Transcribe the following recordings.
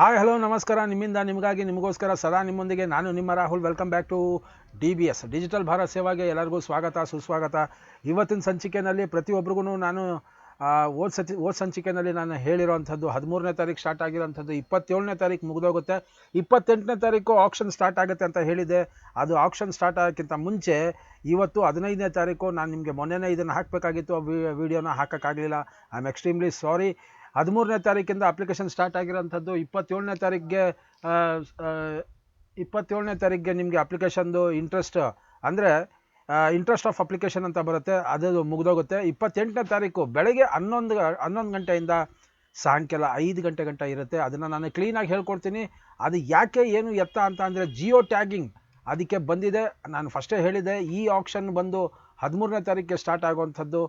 Hi hello ನಮಸ್ಕಾರ. ನಿಮ್ಮಿಂದ ನಿಮಗಾಗಿ ನಿಮಗೋಸ್ಕರ ಸದಾ ನಿಮ್ಮೊಂದಿಗೆ ನಾನು ನಿಮ್ಮ Rahul. Welcome back to DBS digital Bharat ಸೇವಾಗೆ ಎಲ್ಲರಿಗೂ ಸ್ವಾಗತ ಸುಸ್ವಾಗತ. ಇವತ್ತಿನ ಸಂಚಿಕೆಯಲ್ಲಿ ಪ್ರತಿಯೊಬ್ಬರಿಗೂ ನಾನು ಹೋದ ಸಂಚಿಕೆಯಲ್ಲಿ ನಾನು ಹೇಳಿರೋವಂಥದ್ದು 13ನೇ ತಾರೀಕು ಸ್ಟಾರ್ಟ್ ಆಗಿರೋವಂಥದ್ದು 27ನೇ ತಾರೀಕು ಮುಗಿದೋಗುತ್ತೆ. 28ನೇ ತಾರೀಕು ಆಕ್ಷನ್ ಸ್ಟಾರ್ಟ್ ಆಗುತ್ತೆ ಅಂತ ಹೇಳಿದೆ. ಅದು ಆಕ್ಷನ್ ಸ್ಟಾರ್ಟ್ ಆಗೋಕ್ಕಿಂತ ಮುಂಚೆ ಇವತ್ತು 15ನೇ ತಾರೀಕು ನಾನು ನಿಮಗೆ ಮೊನ್ನೆನೇ ಇದನ್ನು ಹಾಕಬೇಕಾಗಿತ್ತು, ವಿಡಿಯೋನ ಹಾಕೋಕ್ಕಾಗಲಿಲ್ಲ. I am extremely sorry. 13ನೇ ತಾರೀಕಿಂದ ಅಪ್ಲಿಕೇಶನ್ ಸ್ಟಾರ್ಟ್ ಆಗಿರೋಂಥದ್ದು 27ನೇ ತಾರೀಕಿಗೆ ನಿಮಗೆ ಅಪ್ಲಿಕೇಶನ್ದು ಇಂಟ್ರೆಸ್ಟ್ ಅಂದರೆ ಇಂಟ್ರೆಸ್ಟ್ ಆಫ್ ಅಪ್ಲಿಕೇಶನ್ ಅಂತ ಬರುತ್ತೆ, ಅದು ಮುಗಿದೋಗುತ್ತೆ. 28ನೇ ತಾರೀಕು ಬೆಳಗ್ಗೆ 11 ಗಂಟೆಯಿಂದ ಸಾಯಂಕಾಲ 5 ಗಂಟೆ ಗಂಟ ಇರುತ್ತೆ. ಅದನ್ನು ನಾನು ಕ್ಲೀನಾಗಿ ಹೇಳ್ಕೊಡ್ತೀನಿ. ಅದು ಯಾಕೆ ಏನು ಎತ್ತ ಅಂತ ಅಂದರೆ ಜಿಯೋ ಟ್ಯಾಗಿಂಗ್ ಅದಕ್ಕೆ ಬಂದಿದೆ. ನಾನು ಫಸ್ಟೇ ಹೇಳಿದೆ, ಈ ಆಕ್ಷನ್ ಬಂದು 13ನೇ ತಾರೀಕಿಗೆ ಸ್ಟಾರ್ಟ್ ಆಗುವಂಥದ್ದು,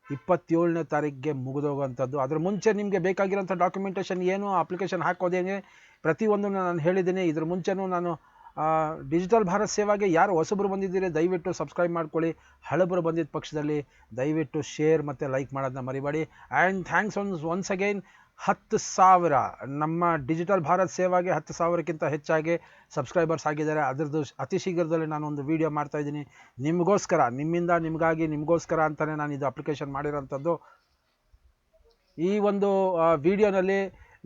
27ನೇ ತಾರೀಕಿಗೆ ಮುಗಿದೋಗುವಂಥದ್ದು. ಅದ್ರ ಮುಂಚೆ ನಿಮಗೆ ಬೇಕಾಗಿರೋಂಥ ಡಾಕ್ಯುಮೆಂಟೇಷನ್ ಏನು, ಅಪ್ಲಿಕೇಶನ್ ಹಾಕೋದೇನೆ, ಪ್ರತಿಯೊಂದನ್ನು ನಾನು ಹೇಳಿದ್ದೀನಿ. ಇದ್ರ ಮುಂಚೆನೂ ನಾನು ಡಿಜಿಟಲ್ ಭಾರತ್ ಸೇವಾಗೆ ಯಾರು ಹೊಸಬ್ರು ಬಂದಿದ್ದೀರಿ ದಯವಿಟ್ಟು ಸಬ್ಸ್ಕ್ರೈಬ್ ಮಾಡ್ಕೊಳ್ಳಿ. ಹಳಬರು ಬಂದಿದ್ದ ಪಕ್ಷದಲ್ಲಿ ದಯವಿಟ್ಟು ಶೇರ್ ಮತ್ತು ಲೈಕ್ ಮಾಡೋದನ್ನ ಮರಿಬೇಡಿ. And thanks once again. 10,000 ನಮ್ಮ ಡಿಜಿಟಲ್ ಭಾರತ್ ಸೇವಾಗೆ 10,000ಕ್ಕಿಂತ ಹೆಚ್ಚಾಗಿ ಸಬ್ಸ್ಕ್ರೈಬರ್ಸ್ ಆಗಿದ್ದಾರೆ. ಅದರದ್ದು ಅತಿ ಶೀಘ್ರದಲ್ಲಿ ನಾನು ಒಂದು ವಿಡಿಯೋ ಮಾಡ್ತಾಯಿದ್ದೀನಿ ನಿಮಗೋಸ್ಕರ, ನಿಮ್ಮಿಂದ ನಿಮಗಾಗಿ ನಿಮಗೋಸ್ಕರ ಅಂತಲೇ ನಾನು ಇದು ಅಪ್ಲಿಕೇಶನ್ ಮಾಡಿರೋಂಥದ್ದು. ಈ ಒಂದು ವಿಡಿಯೋನಲ್ಲಿ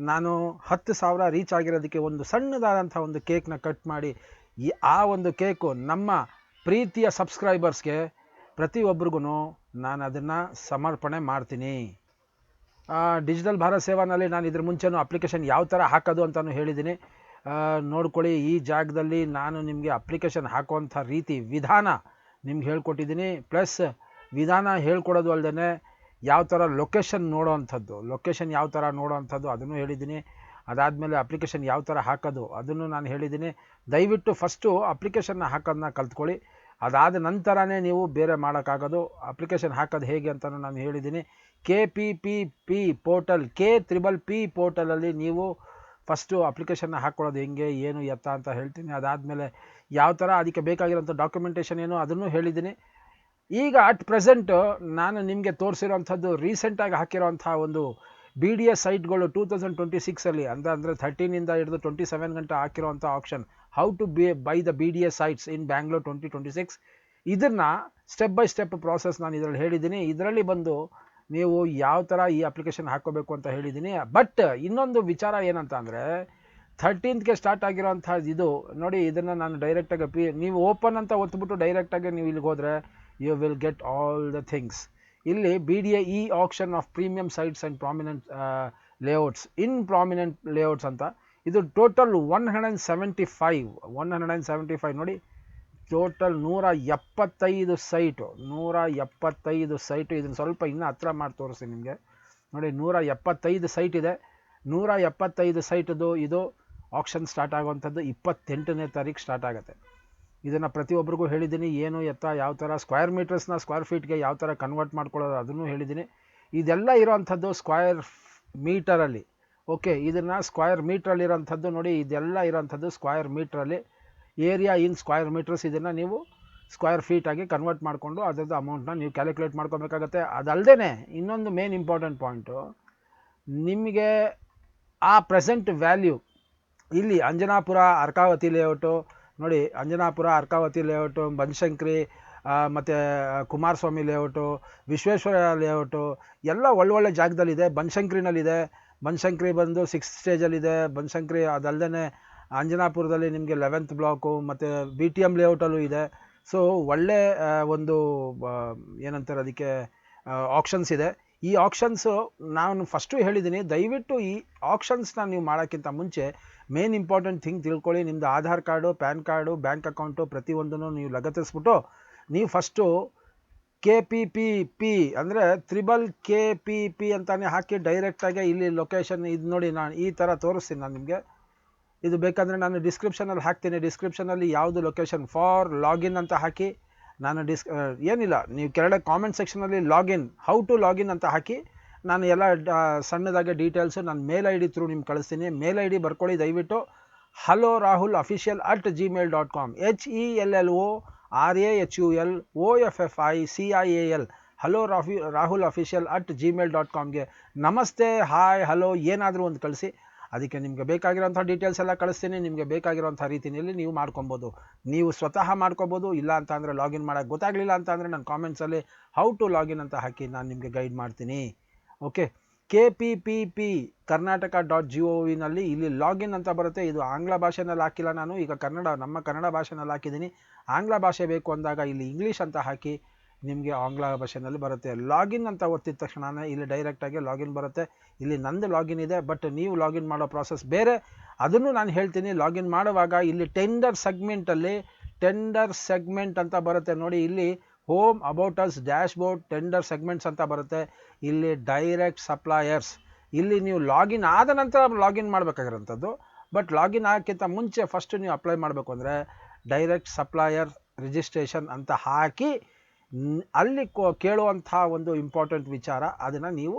ನಾನು 10,000 ರೀಚ್ ಆಗಿರೋದಕ್ಕೆ ಒಂದು ಸಣ್ಣದಾದಂಥ ಒಂದು ಕೇಕ್ನ ಕಟ್ ಮಾಡಿ ಆ ಒಂದು ಕೇಕು ನಮ್ಮ ಪ್ರೀತಿಯ ಸಬ್ಸ್ಕ್ರೈಬರ್ಸ್ಗೆ ಪ್ರತಿಯೊಬ್ಬರಿಗೂ ನಾನು ಅದನ್ನು ಸಮರ್ಪಣೆ ಮಾಡ್ತೀನಿ. ಡಿಜಿಟಲ್ ಭಾರತ್ ಸೇವಾನಲ್ಲಿ ನಾನು ಇದ್ರ ಮುಂಚೆನೂ ಅಪ್ಲಿಕೇಶನ್ ಯಾವ ಥರ ಹಾಕೋದು ಅಂತಲೂ ಹೇಳಿದ್ದೀನಿ, ನೋಡ್ಕೊಳ್ಳಿ. ಈ ಜಾಗದಲ್ಲಿ ನಾನು ನಿಮಗೆ ಅಪ್ಲಿಕೇಶನ್ ಹಾಕುವಂಥ ರೀತಿ ವಿಧಾನ ನಿಮ್ಗೆ ಹೇಳ್ಕೊಟ್ಟಿದ್ದೀನಿ. ಪ್ಲಸ್ ವಿಧಾನ ಹೇಳ್ಕೊಡೋದು ಅಲ್ಲದೆ ಯಾವ ಥರ ಲೊಕೇಶನ್ ಯಾವ ಥರ ನೋಡೋವಂಥದ್ದು ಅದನ್ನು ಹೇಳಿದ್ದೀನಿ. ಅದಾದಮೇಲೆ ಅಪ್ಲಿಕೇಶನ್ ಯಾವ ಥರ ಹಾಕೋದು ಅದನ್ನು ನಾನು ಹೇಳಿದ್ದೀನಿ. ದಯವಿಟ್ಟು ಫಸ್ಟು ಅಪ್ಲಿಕೇಶನ್ನ ಹಾಕೋದನ್ನ ಕಲ್ತ್ಕೊಳ್ಳಿ. ಅದಾದ ನಂತರನೇ ನೀವು ಬೇರೆ ಮಾಡೋಕ್ಕಾಗೋದು. ಅಪ್ಲಿಕೇಶನ್ ಹಾಕೋದು ಹೇಗೆ ಅಂತಲೂ ನಾನು ಹೇಳಿದ್ದೀನಿ. KPPP ಪೋರ್ಟಲ್, KPPP ಪೋರ್ಟಲಲ್ಲಿ ನೀವು ಫಸ್ಟು ಅಪ್ಲಿಕೇಶನ್ನ ಹಾಕ್ಕೊಳ್ಳೋದು ಹೆಂಗೆ ಏನು ಎತ್ತ ಅಂತ ಹೇಳ್ತೀನಿ. ಅದಾದಮೇಲೆ ಯಾವ ಥರ ಅದಕ್ಕೆ ಬೇಕಾಗಿರೋಂಥ ಡಾಕ್ಯುಮೆಂಟೇಷನ್ ಏನು ಅದನ್ನು ಹೇಳಿದ್ದೀನಿ. ಈಗ ಅಟ್ ಪ್ರೆಸೆಂಟು ನಾನು ನಿಮಗೆ ತೋರಿಸಿರೋಂಥದ್ದು ರೀಸೆಂಟಾಗಿ ಹಾಕಿರೋಂಥ ಒಂದು BDS ಸೈಟ್ಗಳು 2026ಅಲ್ಲಿ ಅಂದರೆ 13ಇಂದ ಹಿಡಿದು 27 ಗಂಟೆ ಹಾಕಿರೋಂಥ option how to buy the BDS sites in Bangalore 2026. ಇದನ್ನು ಸ್ಟೆಪ್ ಬೈ ಸ್ಟೆಪ್ ಪ್ರಾಸೆಸ್ ನಾನು ಇದರಲ್ಲಿ ಹೇಳಿದ್ದೀನಿ. ಇದರಲ್ಲಿ ಬಂದು ನೀವು ಯಾವ ಥರ ಈ ಅಪ್ಲಿಕೇಶನ್ ಹಾಕ್ಕೋಬೇಕು ಅಂತ ಹೇಳಿದ್ದೀನಿ. ಬಟ್ ಇನ್ನೊಂದು ವಿಚಾರ ಏನಂತ ಅಂದರೆ 13ಗೆ ಸ್ಟಾರ್ಟ್ ಆಗಿರೋಂಥದ್ದು ಇದು ನೋಡಿ. ಇದನ್ನು ನಾನು ಡೈರೆಕ್ಟಾಗಿ ನೀವು ಓಪನ್ ಅಂತ ಒತ್ಬಿಟ್ಟು ಡೈರೆಕ್ಟಾಗಿ ನೀವು ಇಲ್ಲಿಗೆ ಹೋದರೆ you will get all the things. ಇಲ್ಲಿ BDA auction of premium sites and prominent layouts in prominent layouts ಅಂತ. ಇದು ಟೋಟಲ್ 175 ನೋಡಿ. Total 175 site. ಇದನ್ನು ಸ್ವಲ್ಪ ಇನ್ನೂ ಹತ್ರ ಮಾಡಿ ತೋರಿಸ್ತೀನಿ ನಿಮಗೆ ನೋಡಿ. 175 ಸೈಟ್ ಇದೆ. 175 ಸೈಟದು ಇದು ಆಕ್ಷನ್ ಸ್ಟಾರ್ಟ್ ಆಗುವಂಥದ್ದು 28ನೇ ತಾರೀಕು ಸ್ಟಾರ್ಟ್ ಆಗುತ್ತೆ. ಇದನ್ನು ಪ್ರತಿಯೊಬ್ಬರಿಗೂ ಹೇಳಿದ್ದೀನಿ, ಏನು ಎತ್ತ ಯಾವ ಥರ ಸ್ಕ್ವೇರ್ ಮೀಟರ್ಸ್ನ ಸ್ಕ್ವೇರ್ ಫೀಟ್ಗೆ ಯಾವ ಥರ ಕನ್ವರ್ಟ್ ಮಾಡ್ಕೊಳ್ಳೋದು ಅದನ್ನು ಹೇಳಿದ್ದೀನಿ. ಇದೆಲ್ಲ ಇರೋವಂಥದ್ದು ಸ್ಕ್ವೇರ್ ಮೀಟರಲ್ಲಿ. ಓಕೆ, ಇದನ್ನು ಸ್ಕ್ವೇರ್ ಮೀಟ್ರಲ್ಲಿರೋಂಥದ್ದು ನೋಡಿ. ಇದೆಲ್ಲ ಇರೋಂಥದ್ದು ಸ್ಕ್ವೇರ್ ಮೀಟ್ರಲ್ಲಿ. Area in square meters. ಇದನ್ನು ನೀವು ಸ್ಕ್ವೇರ್ ಫೀಟಾಗಿ ಕನ್ವರ್ಟ್ ಮಾಡಿಕೊಂಡು ಅದರದ್ದು ಅಮೌಂಟ್ನ ನೀವು ಕ್ಯಾಲ್ಕುಲೇಟ್ ಮಾಡ್ಕೋಬೇಕಾಗತ್ತೆ. ಅದಲ್ಲದೆ ಇನ್ನೊಂದು ಮೇನ್ ಇಂಪಾರ್ಟೆಂಟ್ ಪಾಯಿಂಟು, ನಿಮಗೆ ಆ ಪ್ರೆಸೆಂಟ್ ವ್ಯಾಲ್ಯೂ ಇಲ್ಲಿ ಅಂಜನಾಪುರ ಅರ್ಕಾವತಿ ಲೇಔಟು ನೋಡಿ. ಅಂಜನಾಪುರ ಅರ್ಕಾವತಿ ಲೇಔಟು, ಬನಶಂಕರಿ ಮತ್ತು ಕುಮಾರಸ್ವಾಮಿ ಲೇಔಟು, ವಿಶ್ವೇಶ್ವರ ಲೇಔಟು ಎಲ್ಲ ಒಳ್ಳೊಳ್ಳೆ ಜಾಗದಲ್ಲಿದೆ. ಬನಶಂಕರಿನಲ್ಲಿದೆ. ಬನಶಂಕರಿ ಬಂದು 6th ಸ್ಟೇಜಲ್ಲಿದೆ ಬನಶಂಕರಿ. ಅದಲ್ಲದೆ ಅಂಜನಾಪುರದಲ್ಲಿ ನಿಮಗೆ 11th ಬ್ಲಾಕು ಮತ್ತು BTM ಲೇಔಟಲ್ಲೂ ಇದೆ. ಸೊ ಒಳ್ಳೆ ಒಂದು ಏನಂತಾರೆ ಅದಕ್ಕೆ ಆಕ್ಷನ್ಸ್ ಇದೆ. ಈ ಆಕ್ಷನ್ಸು ನಾನು ಫಸ್ಟು ಹೇಳಿದ್ದೀನಿ, ದಯವಿಟ್ಟು ಈ ಆಕ್ಷನ್ಸ್ನ ನೀವು ಮಾಡೋಕ್ಕಿಂತ ಮುಂಚೆ ಮೇನ್ ಇಂಪಾರ್ಟೆಂಟ್ ಥಿಂಗ್ ತಿಳ್ಕೊಳ್ಳಿ. ನಿಮ್ಮದು Aadhaar card, PAN card, bank account ಪ್ರತಿಯೊಂದನ್ನು ನೀವು ಲಗತ್ತಿಸ್ಬಿಟ್ಟು ನೀವು ಫಸ್ಟು KPPP ಅಂದರೆ KPP ಅಂತಲೇ ಹಾಕಿ ಡೈರೆಕ್ಟಾಗಿ ಇಲ್ಲಿ ಲೊಕೇಶನ್ ಇದು ನೋಡಿ. ನಾನು ಈ ಥರ ತೋರಿಸ್ತೀನಿ ನಾನು ನಿಮಗೆ. ಇದು ಬೇಕಂದರೆ ನಾನು ಡಿಸ್ಕ್ರಿಪ್ಷನಲ್ಲಿ ಹಾಕ್ತೀನಿ. ಡಿಸ್ಕ್ರಿಪ್ಷನಲ್ಲಿ ಯಾವುದು ಲೊಕೇಶನ್ ಫಾರ್ ಲಾಗಿನ್ ಅಂತ ಹಾಕಿ ನಾನು ಏನಿಲ್ಲ, ನೀವು ಕೆಳಗಡೆ ಕಾಮೆಂಟ್ ಸೆಕ್ಷನಲ್ಲಿ ಲಾಗಿನ್, ಹೌ ಟು ಲಾಗಿನ್ ಅಂತ ಹಾಕಿ ನಾನು ಎಲ್ಲ ಸಣ್ಣದಾಗಿ ಡೀಟೇಲ್ಸು ನನ್ನ ಮೇಲ್ ID ಥ್ರೂ ನಿಮ್ಗೆ ಕಳಿಸ್ತೀನಿ. ಮೇಲ್ ID ಬರ್ಕೊಳ್ಳಿ ದಯವಿಟ್ಟು. hellorahulofficial@gmail.com HELLORAHULOFFICIAL hellorahulofficial@gmail.comಗೆ ನಮಸ್ತೆ, ಹಾಯ್, ಹಲೋ ಏನಾದರೂ ಒಂದು ಕಳಿಸಿ. ಅದಕ್ಕೆ ನಿಮಗೆ ಬೇಕಾಗಿರೋಂಥ ಡೀಟೇಲ್ಸ್ ಎಲ್ಲ ಕಳಿಸ್ತೀನಿ. ನಿಮಗೆ ಬೇಕಾಗಿರೋಂಥ ರೀತಿಯಲ್ಲಿ ನೀವು ಮಾಡ್ಕೊಬೋದು. ನೀವು ಸ್ವತಃ ಮಾಡ್ಕೊಬೋದು. ಇಲ್ಲ ಅಂತ ಅಂದರೆ ಲಾಗಿನ್ ಮಾಡೋಕ್ಕೆ ಗೊತ್ತಾಗಲಿಲ್ಲ ಅಂತ ಅಂದರೆ ನನ್ನ ಕಾಮೆಂಟ್ಸಲ್ಲಿ ಹೌ ಟು ಲಾಗಿನ್ ಅಂತ ಹಾಕಿ ನಾನು ನಿಮಗೆ ಗೈಡ್ ಮಾಡ್ತೀನಿ. ಓಕೆ, KPPP karnataka.gov ಇಲ್ಲಿ ಲಾಗಿನ್ ಅಂತ ಬರುತ್ತೆ. ಇದು ಆಂಗ್ಲ ಭಾಷೆನಲ್ಲಿ ಹಾಕಿಲ್ಲ ನಾನು, ಈಗ ನಮ್ಮ ಕನ್ನಡ ಭಾಷೆನಲ್ಲಿ ಹಾಕಿದ್ದೀನಿ. ಆಂಗ್ಲ ಭಾಷೆ ಬೇಕು ಅಂದಾಗ ಇಲ್ಲಿ ಇಂಗ್ಲೀಷ್ ಅಂತ ಹಾಕಿ ನಿಮಗೆ ಆಂಗ್ಲ ಭಾಷೆನಲ್ಲಿ ಬರುತ್ತೆ. ಲಾಗಿನ್ ಅಂತ ಒತ್ತಿದ ತಕ್ಷಣ ಇಲ್ಲಿ ಡೈರೆಕ್ಟಾಗಿ ಲಾಗಿನ್ ಬರುತ್ತೆ. ಇಲ್ಲಿ ನಂದು ಲಾಗಿನ್ ಇದೆ, ಬಟ್ ನೀವು ಲಾಗಿನ್ ಮಾಡೋ ಪ್ರಾಸೆಸ್ ಬೇರೆ, ಅದನ್ನು ನಾನು ಹೇಳ್ತೀನಿ. ಲಾಗಿನ್ ಮಾಡುವಾಗ ಇಲ್ಲಿ ಟೆಂಡರ್ ಸೆಗ್ಮೆಂಟ್ ಅಂತ ಬರುತ್ತೆ ನೋಡಿ. ಇಲ್ಲಿ home, about us, dash board, tender segments ಅಂತ ಬರುತ್ತೆ. ಇಲ್ಲಿ ಡೈರೆಕ್ಟ್ ಸಪ್ಲೈಯರ್ಸ್, ಇಲ್ಲಿ ನೀವು ಲಾಗಿನ್ ಆದ ನಂತರ ಲಾಗಿನ್ ಮಾಡಬೇಕಾಗಿರೋಂಥದ್ದು. ಬಟ್ ಲಾಗಿನ್ ಆಗೋಕ್ಕಿಂತ ಮುಂಚೆ ಫಸ್ಟ್ ನೀವು ಅಪ್ಲೈ ಮಾಡಬೇಕು ಅಂದರೆ ಡೈರೆಕ್ಟ್ ಸಪ್ಲೈಯರ್ ರಿಜಿಸ್ಟ್ರೇಷನ್ ಅಂತ ಹಾಕಿ ಅಲ್ಲಿ ಕೇಳುವಂಥ ಒಂದು ಇಂಪಾರ್ಟೆಂಟ್ ವಿಚಾರ ಅದನ್ನು ನೀವು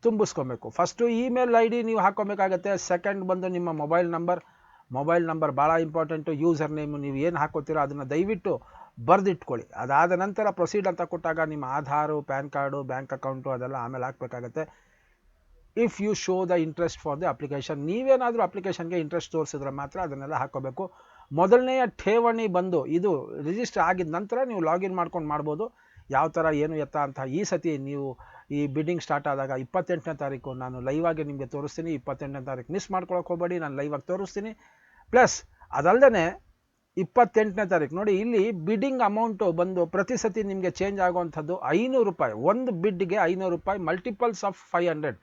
ತುಂಬಿಸ್ಕೊಬೇಕು. ಫಸ್ಟು ಇಮೇಲ್ ID ನೀವು ಹಾಕ್ಕೊಬೇಕಾಗತ್ತೆ. ಸೆಕೆಂಡ್ ಬಂದು ನಿಮ್ಮ ಮೊಬೈಲ್ ನಂಬರ್ ಭಾಳ ಇಂಪಾರ್ಟೆಂಟು. ಯೂಸರ್ ನೇಮು ನೀವು ಏನು ಹಾಕೋತೀರೋ ಅದನ್ನು ದಯವಿಟ್ಟು ಬರೆದಿಟ್ಕೊಳ್ಳಿ. ಅದಾದ ನಂತರ ಪ್ರೊಸೀಡ್ ಅಂತ ಕೊಟ್ಟಾಗ ನಿಮ್ಮ Aadhaar, PAN card, bank account ಅದೆಲ್ಲ ಆಮೇಲೆ ಹಾಕಬೇಕಾಗತ್ತೆ. If you show the interest for the application, ನೀವೇನಾದರೂ ಅಪ್ಲಿಕೇಶನ್ಗೆ ಇಂಟ್ರೆಸ್ಟ್ ತೋರಿಸಿದ್ರೆ ಮಾತ್ರ ಅದನ್ನೆಲ್ಲ ಹಾಕ್ಕೋಬೇಕು. ಮೊದಲನೆಯ ಠೇವಣಿ ಬಂದು ಇದು ರಿಜಿಸ್ಟರ್ ಆಗಿದ ನಂತರ ನೀವು ಲಾಗಿನ್ ಮಾಡ್ಬೋದು. ಯಾವ ಥರ ಏನು ಎತ್ತ ಅಂತ ಈ ಸತಿ ನೀವು ಈ ಬಿಡ್ಡಿಂಗ್ ಸ್ಟಾರ್ಟ್ ಆದಾಗ 28ನೇ ತಾರೀಕು ನಾನು ಲೈವ್ ಆಗಿ ನಿಮಗೆ ತೋರಿಸ್ತೀನಿ. 28ನೇ ತಾರೀಕು ಮಿಸ್ ಮಾಡ್ಕೊಳಕ್ಕೆ ಹೋಗಬೇಡಿ, ನಾನು ಲೈವ್ ಆಗಿ ತೋರಿಸ್ತೀನಿ. ಪ್ಲಸ್ ಅದಲ್ಲದೆ 28ನೇ ತಾರೀಕು ನೋಡಿ, ಇಲ್ಲಿ ಬಿಡ್ಡಿಂಗ್ ಅಮೌಂಟು ಬಂದು ಪ್ರತಿ ಸತಿ ನಿಮಗೆ ಚೇಂಜ್ ಆಗುವಂಥದ್ದು ₹500. ಒಂದು ಬಿಡ್ಗೆ ₹500, ಮಲ್ಟಿಪಲ್ಸ್ ಆಫ್ 500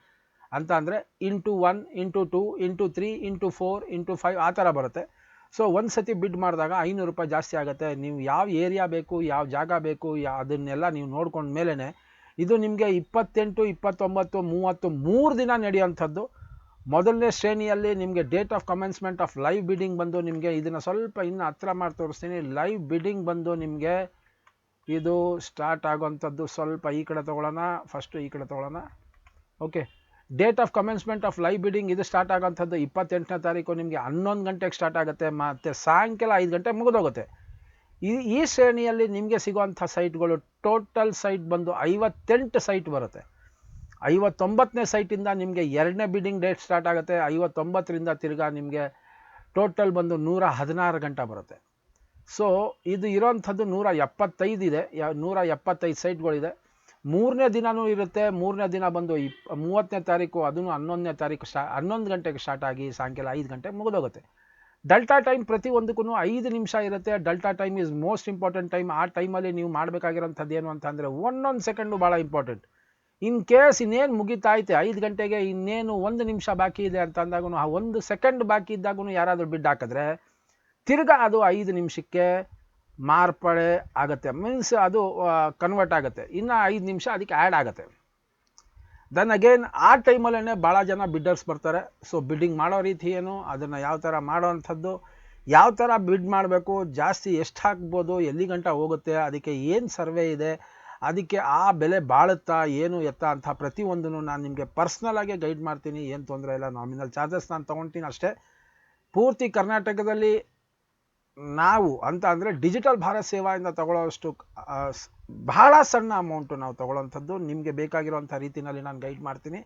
ಅಂತ ಅಂದರೆ into 1, into 2, into 3, into 4, into 5 ಆ ಥರ ಬರುತ್ತೆ. ಸೊ ಒಂದು ಸತಿ ಬಿಡ್ ಮಾಡಿದಾಗ ₹500 ಜಾಸ್ತಿ ಆಗುತ್ತೆ. ನೀವು ಯಾವ ಏರಿಯಾ ಬೇಕು, ಯಾವ ಜಾಗ ಬೇಕು, ಅದನ್ನೆಲ್ಲ ನೀವು ನೋಡ್ಕೊಂಡ ಮೇಲೇ ಇದು ನಿಮಗೆ 28, 29, 30 3 ದಿನ ನಡೆಯುವಂಥದ್ದು. ಮೊದಲನೇ ಶ್ರೇಣಿಯಲ್ಲಿ ನಿಮಗೆ date of commencement of live bidding ಬಂದು ನಿಮಗೆ ಇದನ್ನು ಸ್ವಲ್ಪ ಇನ್ನು ಹತ್ರ ಮಾಡಿ ತೋರಿಸ್ತೀನಿ. ಲೈವ್ ಬಿಡ್ಡಿಂಗ್ ಬಂದು ನಿಮಗೆ ಇದು ಸ್ಟಾರ್ಟ್ ಆಗುವಂಥದ್ದು ಸ್ವಲ್ಪ ಈ ಕಡೆ ತೊಗೊಳ್ಳೋಣ, ಫಸ್ಟು ಈ ಕಡೆ ತೊಗೊಳ್ಳೋಣ. Okay, date of commencement of live bidding ಇದು ಸ್ಟಾರ್ಟ್ ಆಗೋಂಥದ್ದು 28ನೇ ತಾರೀಕು ನಿಮಗೆ 11 ಗಂಟೆಗೆ ಸ್ಟಾರ್ಟ್ ಆಗುತ್ತೆ, ಮತ್ತು ಸಾಯಂಕಾಲ 5 ಗಂಟೆ ಮುಗಿದೋಗುತ್ತೆ. ಈ ಶ್ರೇಣಿಯಲ್ಲಿ ನಿಮಗೆ ಸಿಗುವಂಥ ಸೈಟ್ಗಳು ಟೋಟಲ್ ಸೈಟ್ ಬಂದು 58 ಸೈಟ್ ಬರುತ್ತೆ. 59ನೇ ಸೈಟಿಂದ ನಿಮಗೆ 2ನೇ ಬಿಡ್ಡಿಂಗ್ ಡೇಟ್ ಸ್ಟಾರ್ಟ್ ಆಗುತ್ತೆ. 59ರಿಂದ ತಿರ್ಗಾ ನಿಮಗೆ ಟೋಟಲ್ ಬಂದು 116 ಗಂಟೆ ಬರುತ್ತೆ. ಸೊ ಇದು ಇರೋಂಥದ್ದು 175 ಇದೆ, 175 ಸೈಟ್ಗಳಿದೆ. 3ನೇ ದಿನವೂ ಇರುತ್ತೆ. 3ನೇ ದಿನ ಬಂದು 30ನೇ ತಾರೀಕು, ಅದನ್ನು 11ನೇ ತಾರೀಕು 11 ಗಂಟೆಗೆ ಸ್ಟಾರ್ಟ್ ಆಗಿ ಸಾಯಂಕಾಲ 5 ಗಂಟೆಗೆ ಮುಗಿದೋಗುತ್ತೆ. ಡೆಲ್ಟಾ ಟೈಮ್ ಪ್ರತಿಯೊಂದಕ್ಕೂ 5 ನಿಮಿಷ ಇರುತ್ತೆ. Delta time is most important time. ಆ ಟೈಮಲ್ಲಿ ನೀವು ಮಾಡಬೇಕಾಗಿರೋಂಥದ್ದು ಏನು ಅಂತ ಅಂದರೆ ಒಂದೊಂದು ಸೆಕೆಂಡು ಭಾಳ ಇಂಪಾರ್ಟೆಂಟ್. ಇನ್ ಕೇಸ್ ಇನ್ನೇನು ಮುಗಿತಾಯ್ತೆ 5 ಗಂಟೆಗೆ ಇನ್ನೇನು 1 ನಿಮಿಷ ಬಾಕಿ ಇದೆ ಅಂತ ಅಂದಾಗೂ, ಆ 1 ಸೆಕೆಂಡ್ ಬಾಕಿ ಇದ್ದಾಗೂ ಯಾರಾದರೂ ಬಿಡ್ ಹಾಕಿದ್ರೆ ತಿರ್ಗಾ ಅದು 5 ನಿಮಿಷಕ್ಕೆ ಮಾರ್ಪಡೆ ಆಗುತ್ತೆ. ಮೀನ್ಸ್ ಅದು ಕನ್ವರ್ಟ್ ಆಗುತ್ತೆ. ಇನ್ನು 5 ನಿಮಿಷ ಅದಕ್ಕೆ ಆ್ಯಡ್ ಆಗುತ್ತೆ. ದೆನ್ ಅಗೇನ್ ಆ ಟೈಮಲ್ಲೇ ಭಾಳ ಜನ ಬಿಡ್ಡರ್ಸ್ ಬರ್ತಾರೆ. ಸೊ ಬಿಡ್ಡಿಂಗ್ ಮಾಡೋ ರೀತಿ ಏನು, ಅದನ್ನು ಯಾವ ಥರ ಮಾಡೋವಂಥದ್ದು, ಯಾವ ಥರ ಬಿಡ್ ಮಾಡಬೇಕು, ಜಾಸ್ತಿ ಎಷ್ಟು ಹಾಕ್ಬೋದು, ಎಲ್ಲಿ ಗಂಟ ಹೋಗುತ್ತೆ, ಅದಕ್ಕೆ ಏನು ಸರ್ವೆ ಇದೆ, ಅದಕ್ಕೆ ಆ ಬೆಲೆ ಬಾಳುತ್ತಾ ಏನು ಎತ್ತ ಅಂತ ಪ್ರತಿಯೊಂದನ್ನು ನಾನು ನಿಮಗೆ ಪರ್ಸ್ನಲಾಗೆ ಗೈಡ್ ಮಾಡ್ತೀನಿ. ಏನು ತೊಂದರೆ ಇಲ್ಲ. ನಾಮಿನಲ್ ಚಾರ್ಜಸ್ ನಾನು ತೊಗೊಳ್ತೀನಿ ಅಷ್ಟೇ. ಪೂರ್ತಿ ಕರ್ನಾಟಕದಲ್ಲಿ ನಾವು ಅಂತ ಅಂದರೆ ಡಿಜಿಟಲ್ ಭಾರತ್ ಸೇವಾಯಿಂದ ತಗೊಳ್ಳೋಷ್ಟು ಬಹಳ ಸಣ್ಣ ಅಮೌಂಟು ನಾವು ತಗೊಳ್ಳೋವಂಥದ್ದು. ನಿಮಗೆ ಬೇಕಾಗಿರೋಂಥ ರೀತಿಯಲ್ಲಿ ನಾನು ಗೈಡ್ ಮಾಡ್ತೀನಿ.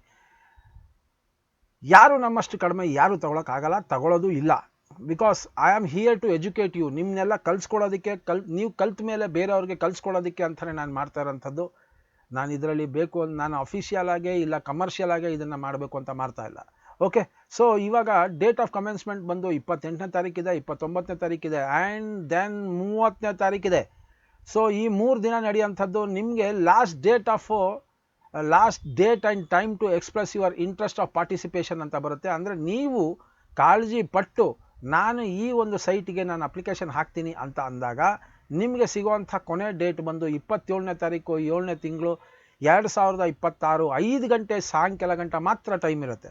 ಯಾರು ನಮ್ಮಷ್ಟು ಕಡಿಮೆ ಯಾರು ತಗೊಳಕ್ಕಾಗಲ್ಲ, ತಗೊಳ್ಳೋದು ಇಲ್ಲ. Because I am here to educate you. ನಿಮ್ಮನ್ನೆಲ್ಲ ಕಲಿಸ್ಕೊಡೋದಕ್ಕೆ, ನೀವು ಕಲ್ತ ಮೇಲೆ ಬೇರೆಯವ್ರಿಗೆ ಕಲಿಸ್ಕೊಡೋದಕ್ಕೆ ಅಂತಲೇ ನಾನು ಮಾಡ್ತಾ ಇರೋಂಥದ್ದು. ನಾನು ಇದರಲ್ಲಿ ಬೇಕು, ನಾನು ಅಫಿಷಿಯಲ್ ಆಗೇ ಇಲ್ಲ ಕಮರ್ಷಿಯಲ್ ಆಗೇ ಇದನ್ನು ಮಾಡಬೇಕು ಅಂತ ಮಾಡ್ತಾ ಇಲ್ಲ. ಓಕೆ, ಸೊ ಇವಾಗ ಡೇಟ್ ಆಫ್ ಕಮೆನ್ಸ್ಮೆಂಟ್ ಬಂದು 28ನೇ ತಾರೀಕಿದೆ, 29ನೇ ತಾರೀಕಿದೆ, ಆ್ಯಂಡ್ ದೆನ್ 30ನೇ ತಾರೀಕಿದೆ. ಸೊ ಈ 3 ದಿನ ನಡೆಯುವಂಥದ್ದು. ನಿಮಗೆ last date and time to express your interest of participation ಅಂತ ಬರುತ್ತೆ. ಅಂದರೆ ನೀವು ಕಾಳಜಿ ಪಟ್ಟು ನಾನು ಈ ಒಂದು ಸೈಟಿಗೆ ನಾನು ಅಪ್ಲಿಕೇಶನ್ ಹಾಕ್ತೀನಿ ಅಂತ ಅಂದಾಗ ನಿಮಗೆ ಸಿಗುವಂಥ ಕೊನೆ ಡೇಟ್ ಬಂದು 27ನೇ ತಾರೀಕು 7ನೇ ತಿಂಗಳು 2026 5 ಗಂಟೆ ಸಾಯಂಕಾಲ ಗಂಟ ಮಾತ್ರ ಟೈಮ್ ಇರುತ್ತೆ.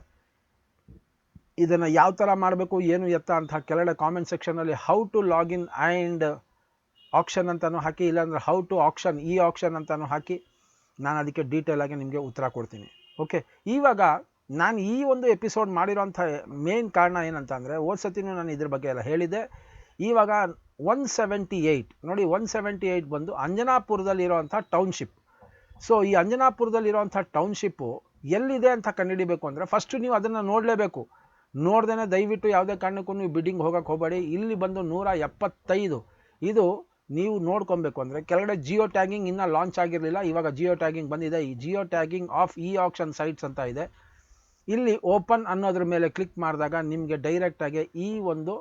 ಇದನ್ನು ಯಾವ ಥರ ಮಾಡಬೇಕು ಏನು ಎತ್ತ ಅಂತ ಕೆಳಗಡೆ ಕಾಮೆಂಟ್ ಸೆಕ್ಷನಲ್ಲಿ how to login and auction ಅಂತಲೂ ಹಾಕಿ, ಇಲ್ಲಾಂದರೆ ಹೌ ಟು ಆಕ್ಷನ್ ಆಕ್ಷನ್ ಅಂತಲೂ ಹಾಕಿ, ನಾನು ಅದಕ್ಕೆ ಡೀಟೇಲಾಗಿ ನಿಮಗೆ ಉತ್ತರ ಕೊಡ್ತೀನಿ. ಓಕೆ, ಇವಾಗ ನಾನು ಈ ಒಂದು ಎಪಿಸೋಡ್ ಮಾಡಿರೋಂಥ ಮೇನ್ ಕಾರಣ ಏನಂತ ಅಂದರೆ, ಸತಿನೂ ನಾನು ಇದ್ರ ಬಗ್ಗೆ ಎಲ್ಲ ಹೇಳಿದ್ದೆ. ಇವಾಗ 178 ನೋಡಿ, 178 ಬಂದು ಅಂಜನಾಪುರದಲ್ಲಿರೋವಂಥ ಟೌನ್ಶಿಪ್. ಸೊ ಈ ಅಂಜನಾಪುರದಲ್ಲಿರೋವಂಥ ಟೌನ್ಶಿಪ್ಪು ಎಲ್ಲಿದೆ ಅಂತ ಕಂಡುಹಿಡಿಬೇಕು ಅಂದರೆ ಫಸ್ಟು ನೀವು ಅದನ್ನು ನೋಡಲೇಬೇಕು. ನೋಡ್ದೇ ದಯವಿಟ್ಟು ಯಾವುದೇ ಕಾರಣಕ್ಕೂ ನೀವು ಬಿಡ್ಡಿಂಗ್ ಹೋಗೋಕ್ಕೆ ಹೋಗಬೇಡಿ. ಇಲ್ಲಿ ಬಂದು 175 ಇದು ನೀವು ನೋಡ್ಕೊಬೇಕು. ಅಂದರೆ ಕೆಳಗಡೆ ಜಿಯೋ ಟ್ಯಾಗಿಂಗ್ ಇನ್ನೂ ಲಾಂಚ್ ಆಗಿರಲಿಲ್ಲ, ಇವಾಗ ಜಿಯೋ ಟ್ಯಾಗಿಂಗ್ ಬಂದಿದೆ. ಈ Jio tagging of e auction sites ಅಂತ ಇದೆ. ಇಲ್ಲಿ ಓಪನ್ ಅನ್ನೋದ್ರ ಮೇಲೆ ಕ್ಲಿಕ್ ಮಾಡಿದಾಗ ನಿಮಗೆ ಡೈರೆಕ್ಟಾಗಿ ಈ ಒಂದು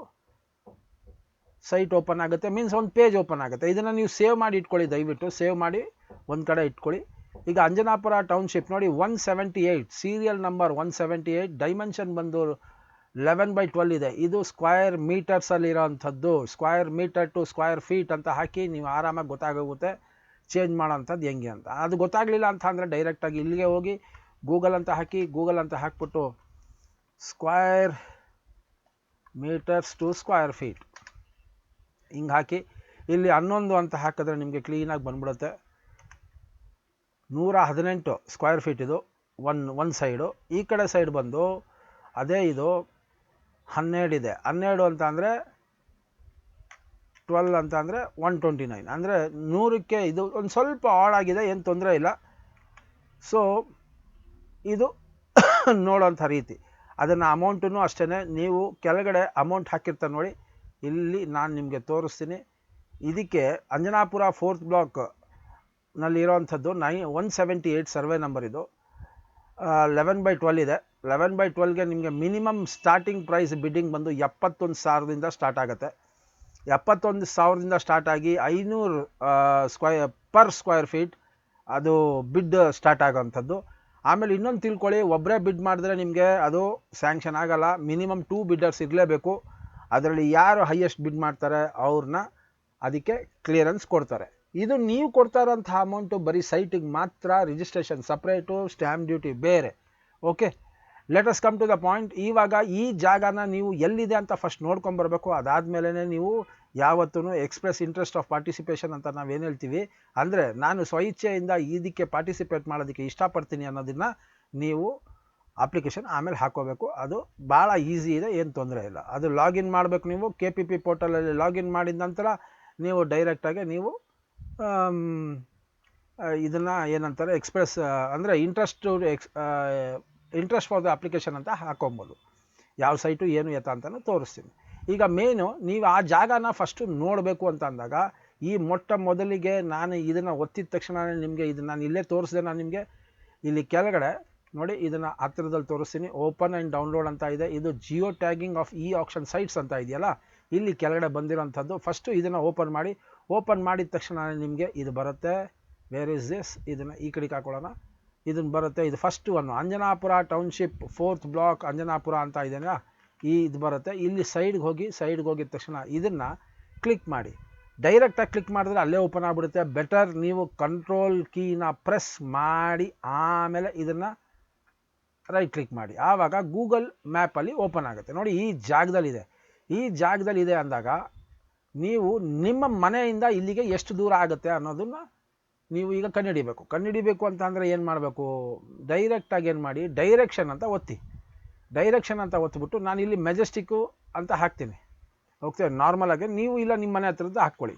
ಸೈಟ್ ಓಪನ್ ಆಗುತ್ತೆ, ಮೀನ್ಸ್ ಒಂದು ಪೇಜ್ ಓಪನ್ ಆಗುತ್ತೆ. ಇದನ್ನು ನೀವು ಸೇವ್ ಮಾಡಿ ಇಟ್ಕೊಳ್ಳಿ, ದಯವಿಟ್ಟು ಸೇವ್ ಮಾಡಿ ಒಂದು ಕಡೆ ಇಟ್ಕೊಳ್ಳಿ. ಈಗ ಅಂಜನಾಪುರ ಟೌನ್ಶಿಪ್ ನೋಡಿ 178, ಸೀರಿಯಲ್ ನಂಬರ್ 178, ಡೈಮೆನ್ಷನ್ ಬಂದು 11/12 ಇದೆ. ಇದು ಸ್ಕ್ವೈರ್ ಮೀಟರ್ಸಲ್ಲಿರೋವಂಥದ್ದು. Square meter to square feet ಅಂತ ಹಾಕಿ ನೀವು ಆರಾಮಾಗಿ ಗೊತ್ತಾಗುತ್ತೆ ಚೇಂಜ್ ಮಾಡೋಂಥದ್ದು ಹೆಂಗೆ ಅಂತ. ಅದು ಗೊತ್ತಾಗಲಿಲ್ಲ ಅಂತ ಅಂದರೆ ಡೈರೆಕ್ಟಾಗಿ ಇಲ್ಲಿಗೆ ಹೋಗಿ ಗೂಗಲ್ ಅಂತ ಹಾಕಿ, ಗೂಗಲ್ ಅಂತ ಹಾಕ್ಬಿಟ್ಟು square metres to square feet ಹಿಂಗೆ ಹಾಕಿ ಇಲ್ಲಿ 11 ಅಂತ ಹಾಕಿದ್ರೆ ನಿಮಗೆ ಕ್ಲೀನಾಗಿ ಬಂದ್ಬಿಡುತ್ತೆ. 118 ಸ್ಕ್ವೈರ್ ಫೀಟ್ ಇದು ಒಂದು ಸೈಡು. ಈ ಕಡೆ ಸೈಡ್ ಬಂದು ಅದೇ ಇದು 12 ಇದೆ. 12 ಅಂತ ಅಂದರೆ 12 ಅಂತ ಅಂದರೆ 129, ಅಂದರೆ 100ಕ್ಕೆ ಇದು ಒಂದು ಸ್ವಲ್ಪ ಆಡ್ ಆಗಿದೆ, ಏನು ತೊಂದರೆ ಇಲ್ಲ. ಸೊ ಇದು ನೋಡೋಂಥ ರೀತಿ. ಅದನ್ನು ಅಮೌಂಟನ್ನು ಅಷ್ಟೇ ನೀವು ಕೆಳಗಡೆ ಅಮೌಂಟ್ ಹಾಕಿರ್ತಾರೆ ನೋಡಿ, ಇಲ್ಲಿ ನಾನು ನಿಮಗೆ ತೋರಿಸ್ತೀನಿ. ಇದಕ್ಕೆ ಅಂಜನಾಪುರ 4th ಬ್ಲಾಕ್ನಲ್ಲಿ ಇರೋವಂಥದ್ದು 178 ಸರ್ವೆ ನಂಬರ್. ಇದು 11/12 ಇದೆ. 11/12ಗೆ ನಿಮಗೆ ಮಿನಿಮಮ್ ಸ್ಟಾರ್ಟಿಂಗ್ ಪ್ರೈಸ್ ಬಿಡ್ಡಿಂಗ್ ಬಂದು 71,000ದಿಂದ ಸ್ಟಾರ್ಟ್ ಆಗುತ್ತೆ. 71,000ದಿಂದ ಸ್ಟಾರ್ಟ್ ಆಗಿ 500 ಪರ್ ಸ್ಕ್ವೈರ್ ಫೀಟ್ ಅದು ಬಿಡ್ ಸ್ಟಾರ್ಟ್ ಆಗೋವಂಥದ್ದು. ಆಮೇಲೆ ಇನ್ನೊಂದು ತಿಳ್ಕೊಳ್ಳಿ, ಒಬ್ಬರೇ ಬಿಡ್ ಮಾಡಿದ್ರೆ ನಿಮಗೆ ಅದು ಸ್ಯಾಂಕ್ಷನ್ ಆಗಲ್ಲ. ಮಿನಿಮಮ್ 2 ಬಿಡ್ಡರ್ಸ್ ಇರಲೇಬೇಕು. ಅದರಲ್ಲಿ ಯಾರು ಹೈಯೆಸ್ಟ್ ಬಿಡ್ ಮಾಡ್ತಾರೆ ಅವ್ರನ್ನ ಅದಕ್ಕೆ ಕ್ಲಿಯರೆನ್ಸ್ ಕೊಡ್ತಾರೆ. ಇದು ನೀವು ಕೊಡ್ತಾ ಇರೋಂಥ ಅಮೌಂಟು ಬರೀ ಸೈಟಿಗೆ ಮಾತ್ರ, ರಿಜಿಸ್ಟ್ರೇಷನ್ ಸಪ್ರೇಟು, ಸ್ಟ್ಯಾಂಪ್ ಡ್ಯೂಟಿ ಬೇರೆ. Okay, let us come to the point. ಇವಾಗ ಈ ಜಾಗನ ನೀವು ಎಲ್ಲಿದೆ ಅಂತ ಫಸ್ಟ್ ನೋಡ್ಕೊಂಬರ್ಬೇಕು. ಅದಾದಮೇಲೆ ನೀವು ಯಾವತ್ತೂ ಎಕ್ಸ್ಪ್ರೆಸ್ ಇಂಟ್ರೆಸ್ಟ್ ಆಫ್ ಪಾರ್ಟಿಸಿಪೇಷನ್ ಅಂತ ನಾವೇನು ಹೇಳ್ತೀವಿ, ಅಂದರೆ ನಾನು ಸ್ವಇಚ್ಛೆಯಿಂದ ಇದಕ್ಕೆ ಪಾರ್ಟಿಸಿಪೇಟ್ ಮಾಡೋದಕ್ಕೆ ಇಷ್ಟಪಡ್ತೀನಿ ಅನ್ನೋದನ್ನು ನೀವು ಅಪ್ಲಿಕೇಶನ್ ಆಮೇಲೆ ಹಾಕೋಬೇಕು. ಅದು ಭಾಳ ಈಸಿ ಇದೆ, ಏನು ತೊಂದರೆ ಇಲ್ಲ. ಅದು ಲಾಗಿನ್ ಮಾಡಬೇಕು ನೀವು KPP ಪೋರ್ಟಲಲ್ಲಿ. ಲಾಗಿನ್ ಮಾಡಿದ ನಂತರ ನೀವು ಡೈರೆಕ್ಟಾಗಿ ನೀವು ಇದನ್ನು ಏನಂತಾರೆ ಎಕ್ಸ್ಪ್ರೆಸ್ ಅಂದರೆ ಇಂಟ್ರೆಸ್ಟ್ ಫಾರ್ ದ ಅಪ್ಲಿಕೇಶನ್ ಅಂತ ಹಾಕೊಬೋದು. ಯಾವ ಸೈಟು ಏನು ಎತ್ತ ಅಂತಲೂ ತೋರಿಸ್ತೀನಿ. ಈಗ ಮೇನು ನೀವು ಆ ಜಾಗನ ಫಸ್ಟು ನೋಡಬೇಕು ಅಂತ ಅಂದಾಗ ಈ ಮೊದಲಿಗೆ ನಾನು ಇದನ್ನು ಒತ್ತಿದ ತಕ್ಷಣ ನಿಮಗೆ ಇದನ್ನು ನಾನು ಇಲ್ಲೇ ತೋರಿಸಿದೆ. ನಾನು ನಿಮಗೆ ಇಲ್ಲಿ ಕೆಳಗಡೆ ನೋಡಿ, ಇದನ್ನು ಹತ್ತಿರದಲ್ಲಿ ತೋರಿಸ್ತೀನಿ. ಓಪನ್ ಆ್ಯಂಡ್ ಡೌನ್ಲೋಡ್ ಅಂತ ಇದೆ. ಇದು geo tagging of e auction sites ಅಂತ ಇದೆಯಲ್ಲ, ಇಲ್ಲಿ ಕೆಳಗಡೆ ಬಂದಿರೋಂಥದ್ದು. ಫಸ್ಟು ಇದನ್ನು ಓಪನ್ ಮಾಡಿ. ಓಪನ್ ಮಾಡಿದ ತಕ್ಷಣ ನಿಮಗೆ ಇದು ಬರುತ್ತೆ. Where is this? ಇದನ್ನು ಈ ಕಡೆಗೆ ಹಾಕೊಳ್ಳೋಣ. ಇದನ್ನು ಬರುತ್ತೆ. ಇದು first one Anjanapura township 4th block Anjanapura ಅಂತ ಇದೆಯಾ, ಇದು ಬರುತ್ತೆ. ಇಲ್ಲಿ ಸೈಡ್ಗೆ ಹೋಗಿದ ತಕ್ಷಣ ಇದನ್ನು ಕ್ಲಿಕ್ ಮಾಡಿ. ಡೈರೆಕ್ಟಾಗಿ ಕ್ಲಿಕ್ ಮಾಡಿದ್ರೆ ಅಲ್ಲೇ ಓಪನ್ ಆಗಿಬಿಡುತ್ತೆ. ಬೆಟರ್ ನೀವು ಕಂಟ್ರೋಲ್ ಕೀನ ಪ್ರೆಸ್ ಮಾಡಿ ಆಮೇಲೆ ಇದನ್ನು ರೈಟ್ ಕ್ಲಿಕ್ ಮಾಡಿ. ಆವಾಗ ಗೂಗಲ್ ಮ್ಯಾಪಲ್ಲಿ ಓಪನ್ ಆಗುತ್ತೆ. ನೋಡಿ, ಈ ಜಾಗದಲ್ಲಿದೆ ಅಂದಾಗ ನೀವು ನಿಮ್ಮ ಮನೆಯಿಂದ ಇಲ್ಲಿಗೆ ಎಷ್ಟು ದೂರ ಆಗುತ್ತೆ ಅನ್ನೋದನ್ನು ನೀವು ಈಗ ಕಂಡುಹಿಡಿಬೇಕು ಅಂತ ಅಂದರೆ ಏನು ಮಾಡಬೇಕು? ಡೈರೆಕ್ಟಾಗಿ ಏನು ಮಾಡಿ, ಡೈರೆಕ್ಷನ್ ಅಂತ ಒತ್ತಿಬಿಟ್ಟು ನಾನು ಇಲ್ಲಿ ಮೆಜೆಸ್ಟಿಕ್ಕು ಅಂತ ಹಾಕ್ತೀನಿ. ಓಕೆ, ನಾರ್ಮಲಾಗಿ ನೀವು ಇಲ್ಲ ನಿಮ್ಮ ಮನೆ ಹತ್ರದ್ದು ಹಾಕ್ಕೊಳ್ಳಿ.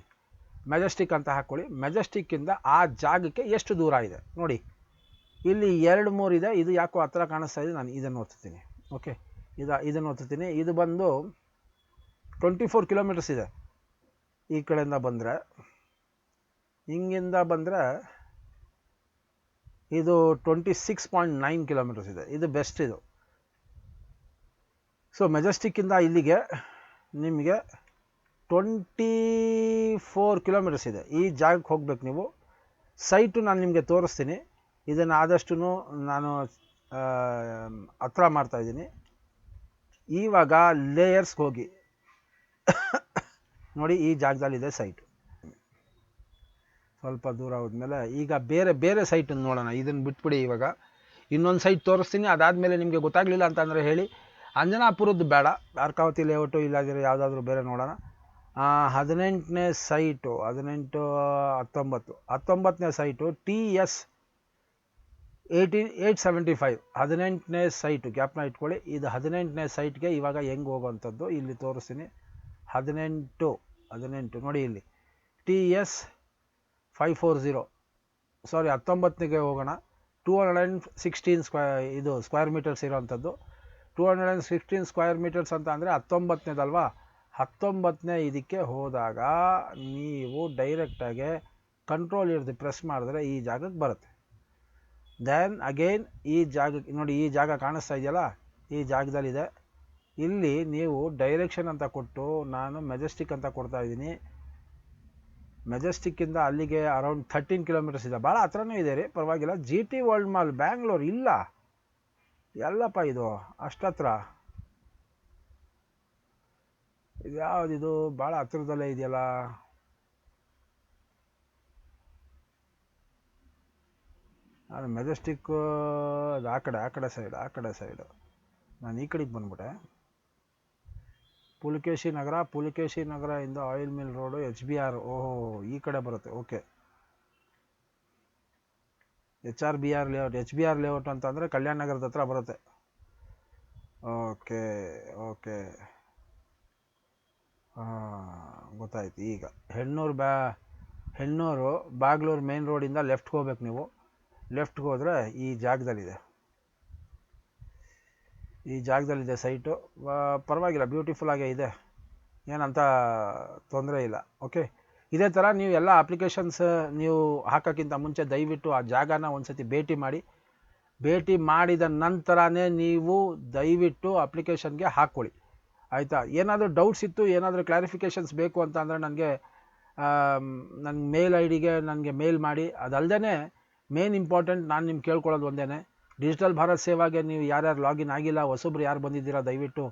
ಮೆಜೆಸ್ಟಿಕ್ ಅಂತ ಹಾಕ್ಕೊಳ್ಳಿ. ಮೆಜೆಸ್ಟಿಕ್ಕಿಂದ ಆ ಜಾಗಕ್ಕೆ ಎಷ್ಟು ದೂರ ಇದೆ ನೋಡಿ. ಇಲ್ಲಿ 2-3 ಇದೆ. ಇದು ಯಾಕೋ ಹತ್ರ ಕಾಣಿಸ್ತಾ ಇದೆ, ನಾನು ಇದನ್ನು ಒತ್ತುತ್ತೀನಿ. ಓಕೆ, ಇದನ್ನು ಒತ್ತುತ್ತೀನಿ. ಇದು ಬಂದು 24 ಕಿಲೋಮೀಟರ್ಸ್ ಇದೆ. ಈ ಕಡೆಯಿಂದ ಬಂದರೆ, ಹಿಂಗಿಂದ ಬಂದರೆ ಇದು 26.9 ಕಿಲೋಮೀಟರ್ಸ್ ಇದೆ. ಇದು ಬೆಸ್ಟ್ ಇದು. ಸೊ ಮೆಜೆಸ್ಟಿಕ್ಕಿಂದ ಇಲ್ಲಿಗೆ ನಿಮಗೆ 24 ಕಿಲೋಮೀಟರ್ಸ್ ಇದೆ. ಈ ಜಾಗಕ್ಕೆ ಹೋಗ್ಬೇಕು ನೀವು. ಸೈಟು ನಾನು ನಿಮಗೆ ತೋರಿಸ್ತೀನಿ. ಇದನ್ನು ಆದಷ್ಟು ನಾನು ಹತ್ರ ಮಾಡ್ತಾಯಿದ್ದೀನಿ. ಇವಾಗ ಲೇಯರ್ಸ್ಗೆ ಹೋಗಿ ನೋಡಿ, ಈ ಜಾಗದಲ್ಲಿದೆ ಸೈಟು. ಸ್ವಲ್ಪ ದೂರ ಹೋದ್ಮೇಲೆ ಈಗ ಬೇರೆ ಸೈಟನ್ನು ನೋಡೋಣ. ಇದನ್ನು ಬಿಟ್ಬಿಡಿ. ಇವಾಗ ಇನ್ನೊಂದು ಸೈಟ್ ತೋರಿಸ್ತೀನಿ. ಅದಾದಮೇಲೆ ನಿಮಗೆ ಗೊತ್ತಾಗಲಿಲ್ಲ ಅಂತಂದರೆ ಹೇಳಿ. ಅಂಜನಾಪುರದ್ದು ಬೇಡ, ಅರ್ಕಾವತಿ ಲೇಔಟು ಇಲ್ಲಾದರೆ ಯಾವುದಾದ್ರೂ ಬೇರೆ ನೋಡೋಣ. 18ನೇ ಸೈಟು 19ನೇ ಸೈಟು TS 875 18ನೇ ಸೈಟು. ಗ್ಯಾಪ್ನ ಇಟ್ಕೊಳ್ಳಿ. ಇದು 18ನೇ ಸೈಟ್ಗೆ ಇವಾಗ ಹೆಂಗೆ ಹೋಗೋವಂಥದ್ದು ಇಲ್ಲಿ ತೋರಿಸ್ತೀನಿ. 18 ನೋಡಿ, ಇಲ್ಲಿ TS 540 ಸಾರಿ 19ಗೆ ಹೋಗೋಣ. 216 ಸ್ಕ್ವೇರ್ ಮೀಟರ್ಸ್ ಇರೋವಂಥದ್ದು. 216 ಸ್ಕ್ವೇರ್ ಮೀಟರ್ಸ್ ಅಂತ ಅಂದರೆ 19ನೇದಲ್ವಾ, 19ನೇ ಇದಕ್ಕೆ ಹೋದಾಗ ನೀವು ಡೈರೆಕ್ಟಾಗಿ ಕಂಟ್ರೋಲ್ ಇರ್ದು ಪ್ರೆಸ್ ಮಾಡಿದ್ರೆ ಈ ಜಾಗಕ್ಕೆ ಬರುತ್ತೆ. ದೆನ್ ಅಗೈನ್ ಈ ಜಾಗಕ್ಕೆ ನೋಡಿ, ಈ ಜಾಗ ಕಾಣಿಸ್ತಾ ಇದೆಯಲ್ಲ, ಈ ಜಾಗದಲ್ಲಿದೆ. ಇಲ್ಲಿ ನೀವು ಡೈರೆಕ್ಷನ್ ಅಂತ ಕೊಟ್ಟು, ನಾನು ಮೆಜೆಸ್ಟಿಕ್ ಅಂತ ಕೊಡ್ತಾ ಇದ್ದೀನಿ. ಮೆಜೆಸ್ಟಿಕ್ಕಿಂದ ಅಲ್ಲಿಗೆ ಅರೌಂಡ್ 13 ಕಿಲೋಮೀಟರ್ಸ್ ಇದೆ, ಭಾಳ ಹತ್ರನೇ ಇದೆ ರೀ, ಪರವಾಗಿಲ್ಲ. GT ವರ್ಲ್ಡ್ ಮಾಲ್ ಬ್ಯಾಂಗ್ಳೂರ್ ಇಲ್ಲ, ಎಲ್ಲಪ್ಪ ಇದು ಅಷ್ಟತ್ರ, ಇದು ಯಾವುದಿದು ಭಾಳ ಹತ್ರದಲ್ಲೇ ಇದೆಯಲ್ಲ. ಅದು ಮೆಜೆಸ್ಟಿಕ್ಕು ಅದು ಆ ಕಡೆ ಸೈಡು. ನಾನು ಈ ಕಡೆಗೆ ಬಂದ್ಬಿಟ್ಟೆ. ಪುಲಕೇಶಿ ನಗರ ಇಂದ ಆಯಿಲ್ ಮಿಲ್ ರೋಡು, HBR. ಓಹೋ, ಈ ಕಡೆ ಬರುತ್ತೆ. Okay, HRBR layout. HBR layout ಅಂತಂದರೆ ಕಲ್ಯಾಣ ನಗರದ ಹತ್ರ ಬರುತ್ತೆ. ಓಕೆ ಗೊತ್ತಾಯ್ತು ಈಗ. ಹೆಣ್ಣೂರು ಬಾಗ್ಲೂರು ಮೇನ್ ರೋಡಿಂದ ಲೆಫ್ಟ್ಗೆ ಹೋಗ್ಬೇಕು ನೀವು. ಲೆಫ್ಟ್ಗೆ ಹೋದರೆ ಈ ಜಾಗದಲ್ಲಿದೆ ಸೈಟು. ಪರವಾಗಿಲ್ಲ, ಬ್ಯೂಟಿಫುಲ್ ಆಗೇ ಇದೆ, ಏನಂತ ತೊಂದರೆ ಇಲ್ಲ. ಓಕೆ, ಇದೇ ಥರ ನೀವು ಎಲ್ಲ ಅಪ್ಲಿಕೇಶನ್ಸ್ ನೀವು ಹಾಕೋಕ್ಕಿಂತ ಮುಂಚೆ ದಯವಿಟ್ಟು ಆ ಜಾಗನ ಒಂದು ಸತಿ ಭೇಟಿ ಮಾಡಿದ ನಂತರನೇ ನೀವು ದಯವಿಟ್ಟು ಅಪ್ಲಿಕೇಶನ್ಗೆ ಹಾಕ್ಕೊಳ್ಳಿ, ಆಯಿತಾ. ಏನಾದರೂ ಡೌಟ್ಸ್ ಇತ್ತು, ಏನಾದರೂ ಕ್ಲಾರಿಫಿಕೇಷನ್ಸ್ ಬೇಕು ಅಂತ ಅಂದರೆ ನನಗೆ ನನ್ನ ಮೇಲ್ ಐಡಿಗೆ ನನಗೆ ಮೇಲ್ ಮಾಡಿ. ಅದಲ್ಲದೆ ಮೇನ್ ಇಂಪಾರ್ಟೆಂಟ್ ನಾನು ನಿಮ್ಗೆ ಕೇಳ್ಕೊಳ್ಳೋದು ಒಂದೇ, ಡಿಜಿಟಲ್ ಭಾರತ್ ಸೇವಾಗೆ ನೀವು ಯಾರ್ಯಾರು ಲಾಗಿನ್ ಆಗಿಲ್ಲ, ಹೊಸಬ್ರು ಯಾರು ಬಂದಿದ್ದೀರಾ ದಯವಿಟ್ಟು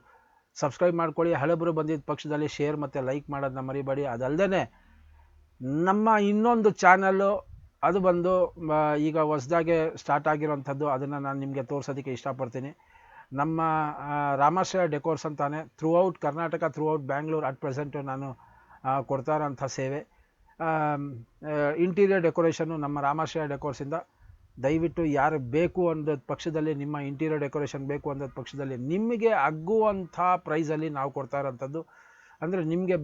ಸಬ್ಸ್ಕ್ರೈಬ್ ಮಾಡ್ಕೊಳ್ಳಿ. ಹಳಬರು ಬಂದಿದ್ದ ಪಕ್ಷದಲ್ಲಿ ಶೇರ್ ಮತ್ತು ಲೈಕ್ ಮಾಡೋದನ್ನ ಮರಿಬೇಡಿ. ಅದಲ್ಲದೆ ನಮ್ಮ ಇನ್ನೊಂದು ಚಾನಲ್ಲು ಅದು ಬಂದು ಈಗ ಹೊಸದಾಗೆ ಸ್ಟಾರ್ಟ್ ಆಗಿರೋಂಥದ್ದು, ಅದನ್ನು ನಾನು ನಿಮಗೆ ತೋರಿಸೋದಕ್ಕೆ ಇಷ್ಟಪಡ್ತೀನಿ. ನಮ್ಮ ರಾಮಾಶ್ರಯ ಡೆಕೋರ್ಸ್ ಅಂತಾನೆ throughout Karnataka, throughout Bangalore at present ನಾನು ಕೊಡ್ತಾ ಇರೋಂಥ ಸೇವೆ. ಇಂಟೀರಿಯರ್ ಡೆಕೋರೇಷನ್ನು ನಮ್ಮ ರಾಮಾಶ್ರಯ ಡೆಕೋರ್ಸಿಂದ. ದಯವಿಟ್ಟು ಯಾರು ಬೇಕು ಅಂದದ ಪಕ್ಷದಲ್ಲಿ, ನಿಮ್ಮ ಇಂಟೀರಿಯರ್ ಡೆಕೋರೇಷನ್ ಬೇಕು ಅಂದದ ಪಕ್ಷದಲ್ಲಿ ನಿಮಗೆ ಆಗುವಂಥ ಪ್ರೈಸಲ್ಲಿ ನಾವು ಕೊಡ್ತಾ ಇರೋಂಥದ್ದು, ಅಂದರೆ ನಿಮಗೆ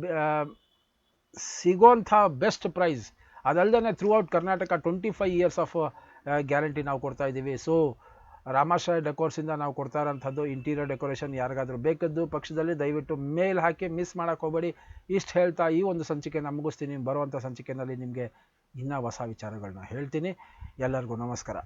ಸಿಗೋಂಥ ಬೆಸ್ಟ್ ಪ್ರೈಸ್. ಅದಲ್ಲದೆ throughout Karnataka 25 years of guarantee ನಾವು ಕೊಡ್ತಾ ಇದ್ದೀವಿ. ಸೊ ರಾಮಾಶ್ರಯ ಡೆಕೋರ್ಸಿಂದ ನಾವು ಕೊಡ್ತಾ ಇರೋಂಥದ್ದು ಇಂಟೀರಿಯರ್ ಡೆಕೋರೇಷನ್. ಯಾರಿಗಾದರೂ ಬೇಕದ್ದು ಪಕ್ಷದಲ್ಲಿ ದಯವಿಟ್ಟು ಮೇಲ್ ಹಾಕಿ, ಮಿಸ್ ಮಾಡೋಕ್ಕೆ ಹೋಗಬೇಡಿ. ಇಷ್ಟು ಹೇಳ್ತಾ ಈ ಒಂದು ಸಂಚಿಕೆನ ಮುಗಿಸ್ತೀನಿ. ಬರುವಂಥ ಸಂಚಿಕೆಯಲ್ಲಿ ನಿಮಗೆ ಇನ್ನೂ ಹೊಸ ವಿಚಾರಗಳನ್ನ ಹೇಳ್ತೀನಿ. ಎಲ್ಲರಿಗೂ ನಮಸ್ಕಾರ.